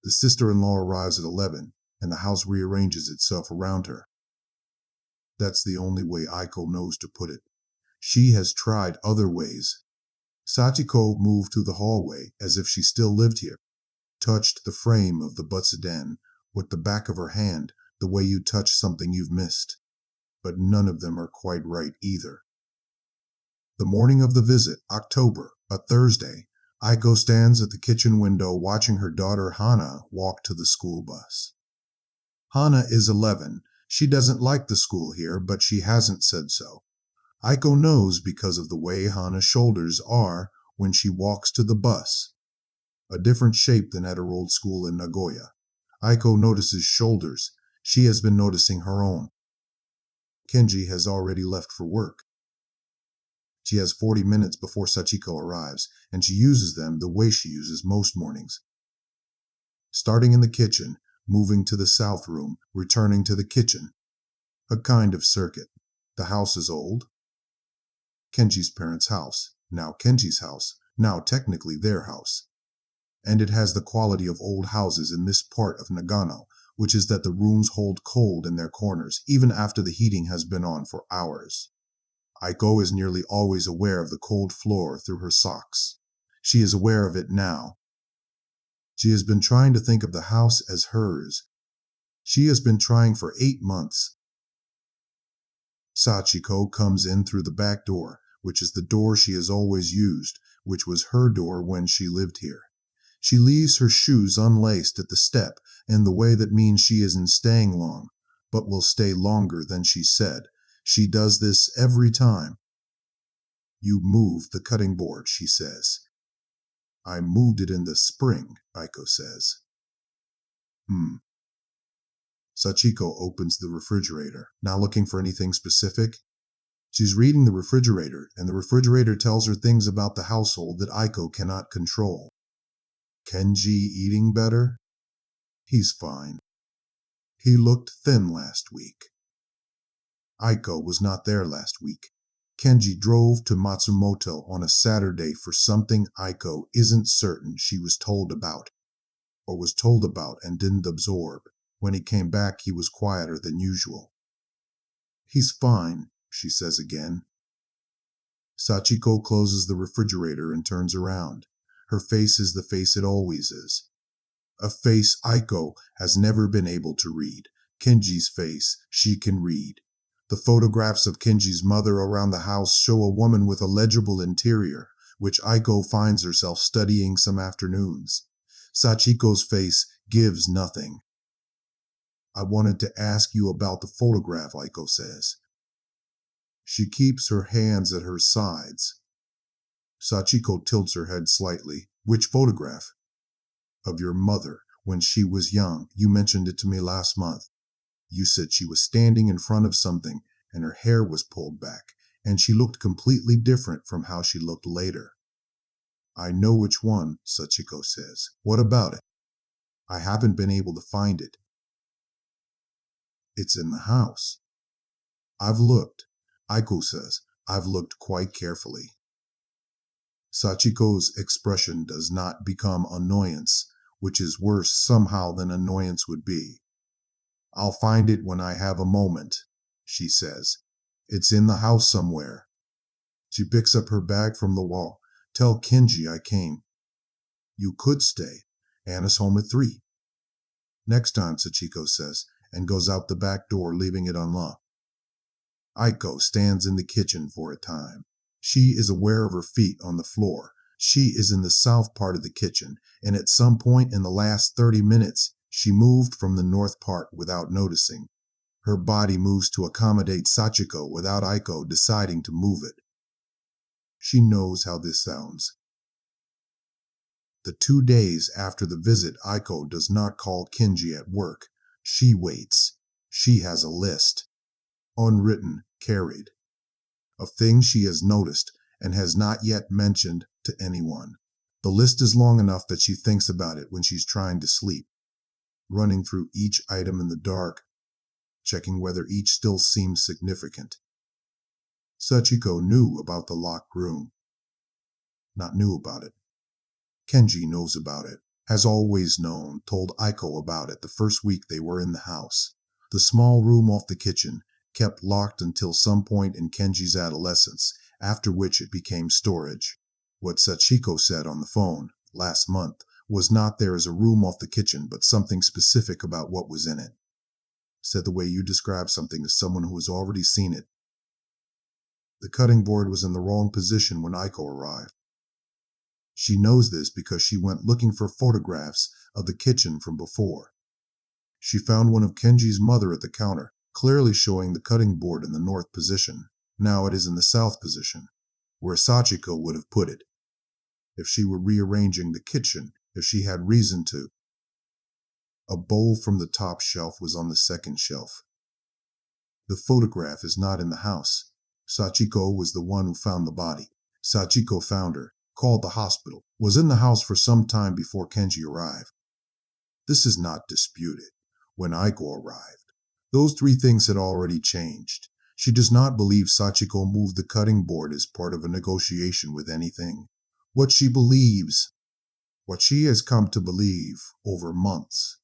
The sister-in-law arrives at 11, and the house rearranges itself around her. That's the only way Aiko knows to put it. She has tried other ways. Sachiko moved through the hallway as if she still lived here, touched the frame of the butsudan with the back of her hand, the way you touch something you've missed. But none of them are quite right either. The morning of the visit, October, a Thursday, Aiko stands at the kitchen window watching her daughter Hana walk to the school bus. Hana is 11. She doesn't like the school here, but she hasn't said so. Aiko knows because of the way Hana's shoulders are when she walks to the bus. A different shape than at her old school in Nagoya. Aiko notices shoulders. She has been noticing her own. Kenji has already left for work. She has 40 minutes before Sachiko arrives, and she uses them the way she uses most mornings. Starting in the kitchen, moving to the south room, returning to the kitchen. A kind of circuit. The house is old. Kenji's parents' house, now Kenji's house, now technically their house. And it has the quality of old houses in this part of Nagano, which is that the rooms hold cold in their corners, even after the heating has been on for hours. Aiko is nearly always aware of the cold floor through her socks. She is aware of it now. She has been trying to think of the house as hers. She has been trying for 8 months. Sachiko comes in through the back door, which is the door she has always used, which was her door when she lived here. She leaves her shoes unlaced at the step in the way that means she isn't staying long, but will stay longer than she said. She does this every time. You moved the cutting board, she says. I moved it in the spring, Aiko says. Sachiko opens the refrigerator, not looking for anything specific. She's reading the refrigerator, and the refrigerator tells her things about the household that Aiko cannot control. Kenji eating better? He's fine. He looked thin last week. Aiko was not there last week. Kenji drove to Matsumoto on a Saturday for something Aiko isn't certain she was told about, or was told about and didn't absorb. When he came back, he was quieter than usual. He's fine, she says again. Sachiko closes the refrigerator and turns around. Her face is the face it always is. A face Aiko has never been able to read. Kenji's face she can read. The photographs of Kenji's mother around the house show a woman with a legible interior, which Aiko finds herself studying some afternoons. Sachiko's face gives nothing. I wanted to ask you about the photograph, Aiko says. She keeps her hands at her sides. Sachiko tilts her head slightly. Which photograph? Of your mother, when she was young. You mentioned it to me last month. You said she was standing in front of something, and her hair was pulled back, and she looked completely different from how she looked later. I know which one, Sachiko says. What about it? I haven't been able to find it. It's in the house. I've looked. Aiko says, I've looked quite carefully. Sachiko's expression does not become annoyance, which is worse somehow than annoyance would be. I'll find it when I have a moment, she says. It's in the house somewhere. She picks up her bag from the wall. Tell Kenji I came. You could stay. Anna's home at 3. Next time, Sachiko says, and goes out the back door, leaving it unlocked. Aiko stands in the kitchen for a time. She is aware of her feet on the floor. She is in the south part of the kitchen, and at some point in the last 30 minutes, she moved from the north part without noticing. Her body moves to accommodate Sachiko without Aiko deciding to move it. She knows how this sounds. The 2 days after the visit, Aiko does not call Kenji at work. She waits. She has a list. Unwritten, carried. Of things she has noticed and has not yet mentioned to anyone. The list is long enough that she thinks about it when she's trying to sleep, running through each item in the dark, checking whether each still seems significant. Sachiko knew about the locked room. Not knew about it. Kenji knows about it. has always known, told Aiko about it the first week they were in the house. The small room off the kitchen, kept locked until some point in Kenji's adolescence, after which it became storage. What Sachiko said on the phone, last month, was not there as a room off the kitchen, but something specific about what was in it. Said the way you describe something as someone who has already seen it. The cutting board was in the wrong position when Aiko arrived. She knows this because she went looking for photographs of the kitchen from before. She found one of Kenji's mother at the counter, clearly showing the cutting board in the north position. Now it is in the south position, where Sachiko would have put it, if she were rearranging the kitchen, if she had reason to. A bowl from the top shelf was on the second shelf. The photograph is not in the house. Sachiko was the one who found the body. Sachiko found her, called the hospital, was in the house for some time before Kenji arrived. This is not disputed. When Aiko arrived, those three things had already changed. She does not believe Sachiko moved the cutting board as part of a negotiation with anything. What she believes, what she has come to believe over months,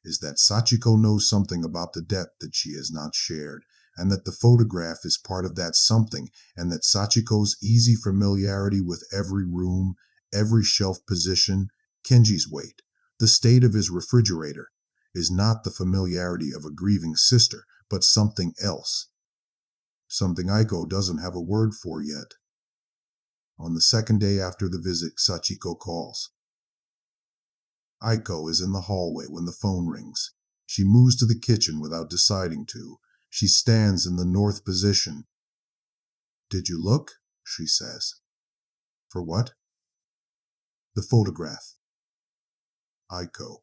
is that Sachiko knows something about the death that she has not shared, and that the photograph is part of that something, and that Sachiko's easy familiarity with every room, every shelf position, Kenji's weight, the state of his refrigerator, is not the familiarity of a grieving sister, but something else. Something Aiko doesn't have a word for yet. On the second day after the visit, Sachiko calls. Aiko is in the hallway when the phone rings. She moves to the kitchen without deciding to. She stands in the north position. "Did you look?" she says. "For what?" "The photograph." Aiko.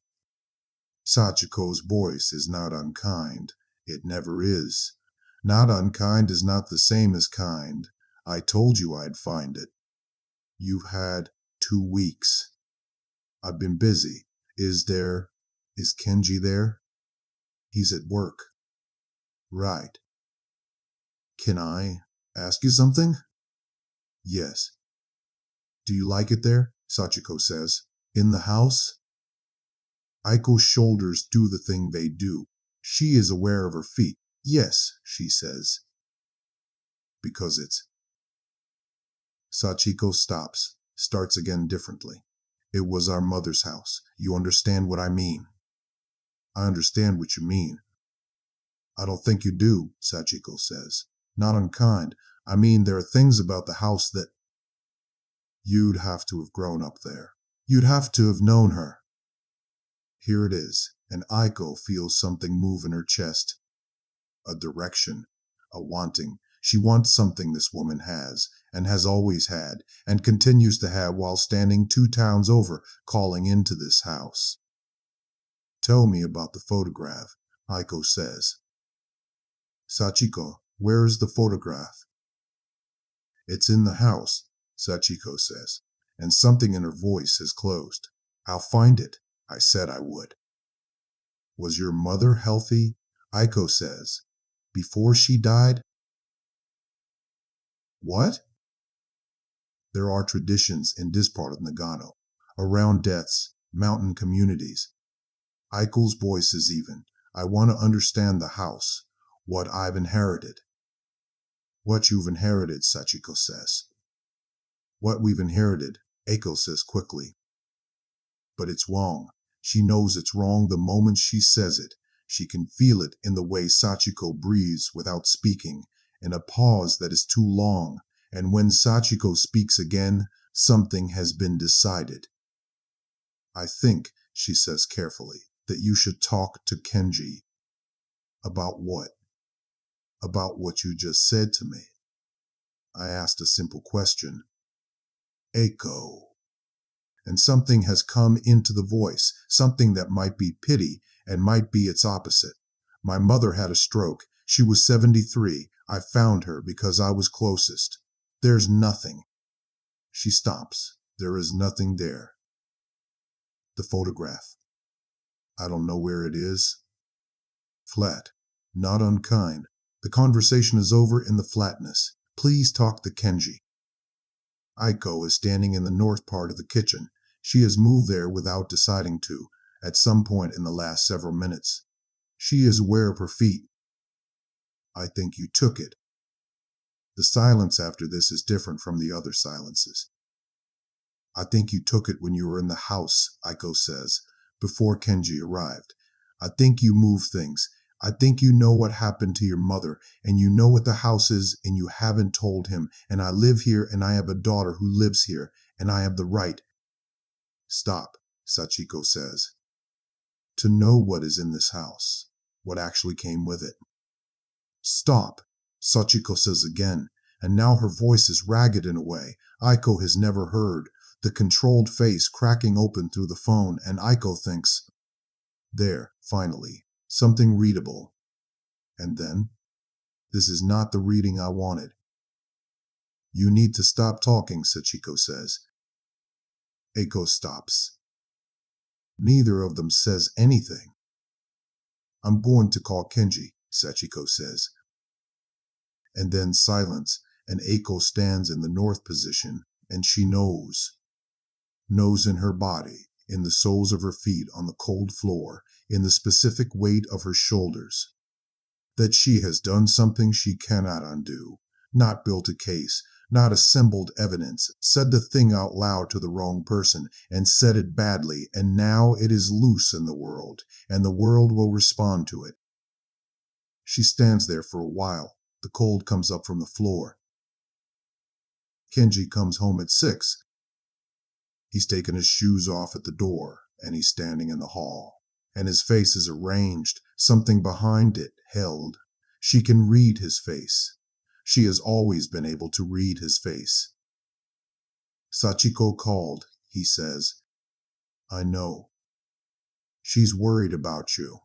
Sachiko's voice is not unkind. It never is. Not unkind is not the same as kind. I told you I'd find it. You've had 2 weeks. I've been busy. Is Kenji there? He's at work. Right. Can I ask you something? Yes. Do you like it there? Sachiko says. In the house? Aiko's shoulders do the thing they do. She is aware of her feet. Yes, she says. Because it's... Sachiko stops, starts again differently. It was our mother's house. You understand what I mean? I understand what you mean. I don't think you do, Sachiko says. Not unkind. I mean, there are things about the house that... You'd have to have grown up there. You'd have to have known her. Here it is, and Aiko feels something move in her chest. A direction, a wanting. She wants something this woman has, and has always had, and continues to have while standing 2 towns over, calling into this house. Tell me about the photograph, Aiko says. Sachiko, where is the photograph? It's in the house, Sachiko says, and something in her voice has closed. I'll find it. I said I would. Was your mother healthy? Aiko says. Before she died? What? There are traditions in this part of Nagano, around deaths, mountain communities. Aiko's voice is even. I want to understand the house, what I've inherited. What you've inherited, Sachiko says. What we've inherited, Aiko says quickly. But it's wrong. She knows it's wrong the moment she says it. She can feel it in the way Sachiko breathes without speaking, in a pause that is too long, and when Sachiko speaks again, something has been decided. I think, she says carefully, that you should talk to Kenji. About what? About what you just said to me. I asked a simple question. Aiko. And something has come into the voice, something that might be pity and might be its opposite. My mother had a stroke. She was 73. I found her because I was closest. There's nothing. She stops. There is nothing there. The photograph. I don't know where it is. Flat. Not unkind. The conversation is over in the flatness. Please talk to Kenji. Aiko is standing in the north part of the kitchen. She has moved there without deciding to, at some point in the last several minutes. She is aware of her feet. I think you took it. The silence after this is different from the other silences. I think you took it when you were in the house, Aiko says, before Kenji arrived. I think you moved things. I think you know what happened to your mother, and you know what the house is, and you haven't told him, and I live here, and I have a daughter who lives here, and I have the right. Stop, Sachiko says. To know what is in this house, what actually came with it. Stop, Sachiko says again, and now her voice is ragged in a way Aiko has never heard, the controlled face cracking open through the phone, and Aiko thinks, there, finally, something readable. And then, this is not the reading I wanted. You need to stop talking, Sachiko says. Aiko stops. Neither of them says anything. I'm going to call Kenji, Sachiko says. And then silence, and Aiko stands in the north position, and she knows. Knows in her body, in the soles of her feet on the cold floor, in the specific weight of her shoulders, that she has done something she cannot undo, not built a case, not assembled evidence, said the thing out loud to the wrong person, and said it badly, and now it is loose in the world, and the world will respond to it. She stands there for a while. The cold comes up from the floor. Kenji comes home at 6. He's taken his shoes off at the door, and he's standing in the hall. And his face is arranged, something behind it held. She can read his face. She has always been able to read his face. Sachiko called, he says. I know. She's worried about you.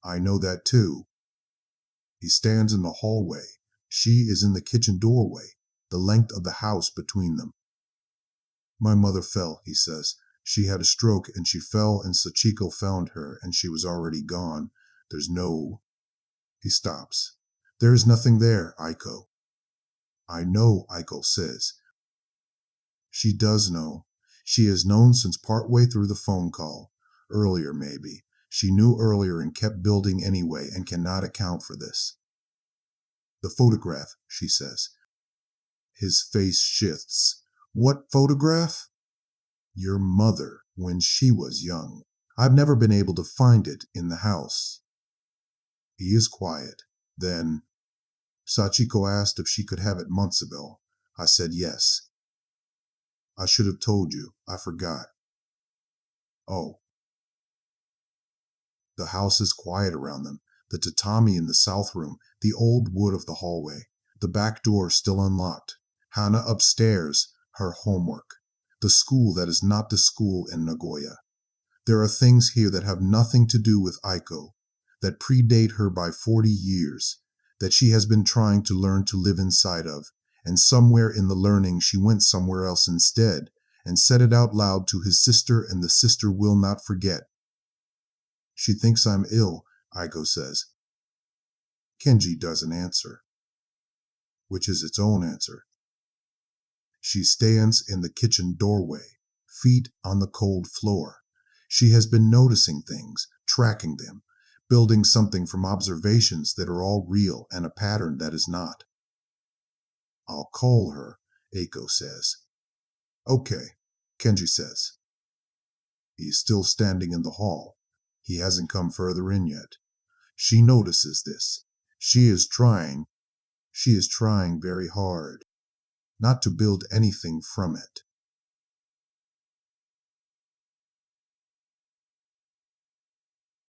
I know that too. He stands in the hallway. She is in the kitchen doorway, the length of the house between them. My mother fell, he says. She had a stroke and she fell and Sachiko found her and she was already gone. There's no... He stops. There is nothing there, Aiko. I know, Aiko says. She does know. She has known since partway through the phone call. Earlier, maybe. She knew earlier and kept building anyway and cannot account for this. The photograph, she says. His face shifts. What photograph? Your mother, when she was young. I've never been able to find it in the house. He is quiet. Then, Sachiko asked if she could have it months ago. I said yes. I should have told you. I forgot. Oh. The house is quiet around them. The tatami in the south room, the old wood of the hallway, the back door still unlocked. Hana upstairs, her homework. The school that is not the school in Nagoya. There are things here that have nothing to do with Aiko, that predate her by 40 years, that she has been trying to learn to live inside of, and somewhere in the learning she went somewhere else instead, and said it out loud to his sister, and the sister will not forget. She thinks I'm ill, Aiko says. Kenji doesn't answer, which is its own answer. She stands in the kitchen doorway, feet on the cold floor. She has been noticing things, tracking them, building something from observations that are all real and a pattern that is not. I'll call her, Aiko says. Okay, Kenji says. He is still standing in the hall. He hasn't come further in yet. She notices this. She is trying very hard, not to build anything from it.